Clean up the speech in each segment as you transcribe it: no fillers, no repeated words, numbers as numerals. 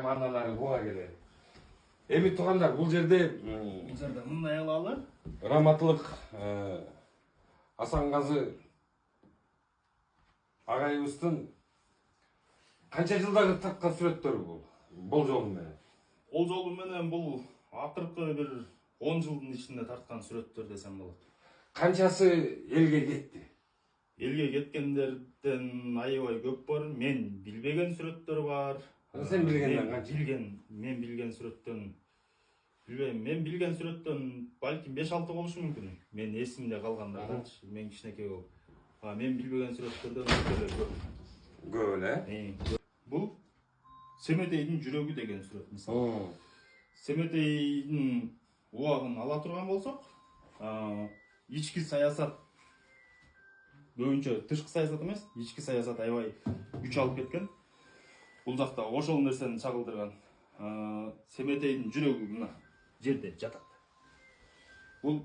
Аналары буга келер. Эми туугандар, бул жерде мындай алалы раматылык Асангазы агайыбыздын канча жылдары тарткан сүрөттөрү бул? Болжол менен. Болжол менен бул акыркы бир 10 жылдын ичинде тарткан сүрөттөр десем болот. Канчасы элге кетти? Элге кеткендерден аябай көп бар. Мен билбеген сүрөттөр бар. Сен билгенден канча? Мен билген сүрөттөн билбейм. Мен билген сүрөттөн балким 5-6 болушу мүмкүн. Мен эсимде калгандарданчы. Мен кичинекей болуп. Мен билбеген сүрөттөрдөн көп. Көп эле? Бул Семетейдин жүрөгү деген сүрөт мисалы. Семетейдин убагын ала турган болсок, ички саясат көбүнчө тышкы саясат эмес, ички саясат аябай күч алып кеткен. Бул жакта ошол нерсени чагылдырган. Семетейдин жүрөгү мына жерде жатат. Бул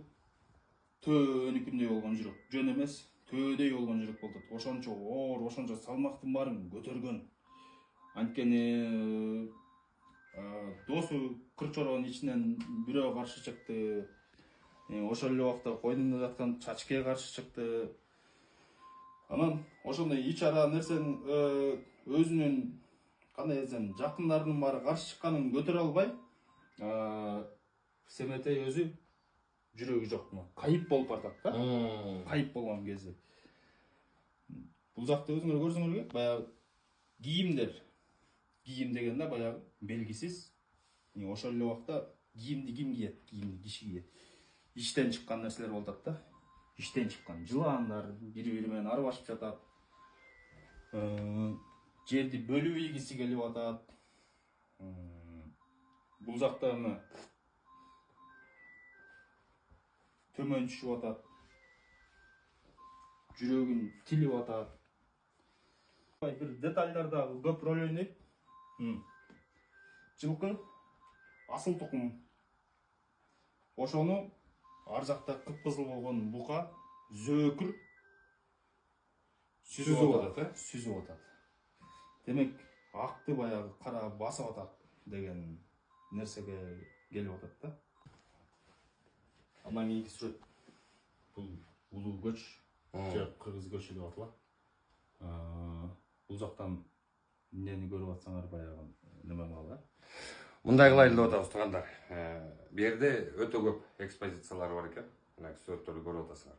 төөнүкүндөй болгон жүрөк, жөн эмес, төөдөй болгон жүрөк болот. Ошончо оор, ошончо салмактын баарын көтөргөн. Анткени досу кырчоронун ичинен бирөө каршы чыкты. Ошол эле убакта койнунда жаткан чачкеге каршы чыкты. Анан ошондой ич ара нерсени өзүнүн кандай десем, жакындарынын баары каршы чыкканын көтөрө албай, Семетей өзү жүрөгү жок, кайып болуп атат да. Кайып болгон кези. Бул жакта өзүңөр көрсөңөр керек, баягы кийимдер. Кийим дегенде баягы белгисиз. Ошол эле убакта кийимди ким кийет? Кийимди киши кийет. Иштен чыккан нерселер болуп атат да. Иштен чыккан жылаандар бири-бири менен арбашып жатат. Жерди бөлүп ийгиси келип атат. Бул жакта мына төмөн түшүп атат. Жүрөгүн тилип атат. Бир детальдардагы көп роль ойнойт. Жылкы асыл тукум. Ошону ар жакта кып-кызыл болгон бука, зөөкүр сүзүп атат. Демек, акты баягы кара басып атат деген нерсеге келип атат да. Андан кийинки сүрөт бул улуу көч, же кыргыз көчү деп аталат. Бул жактан эмнени көрүп атсаңар баягы неме кала. Мындай кылайлы деп атабыз туугандар. Бу жерде өтө көп экспозициялар бар экен. Мына сүрөттөрдү көрүп атасыңар.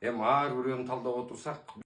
Эми ар бирөөнү талдап отурсак,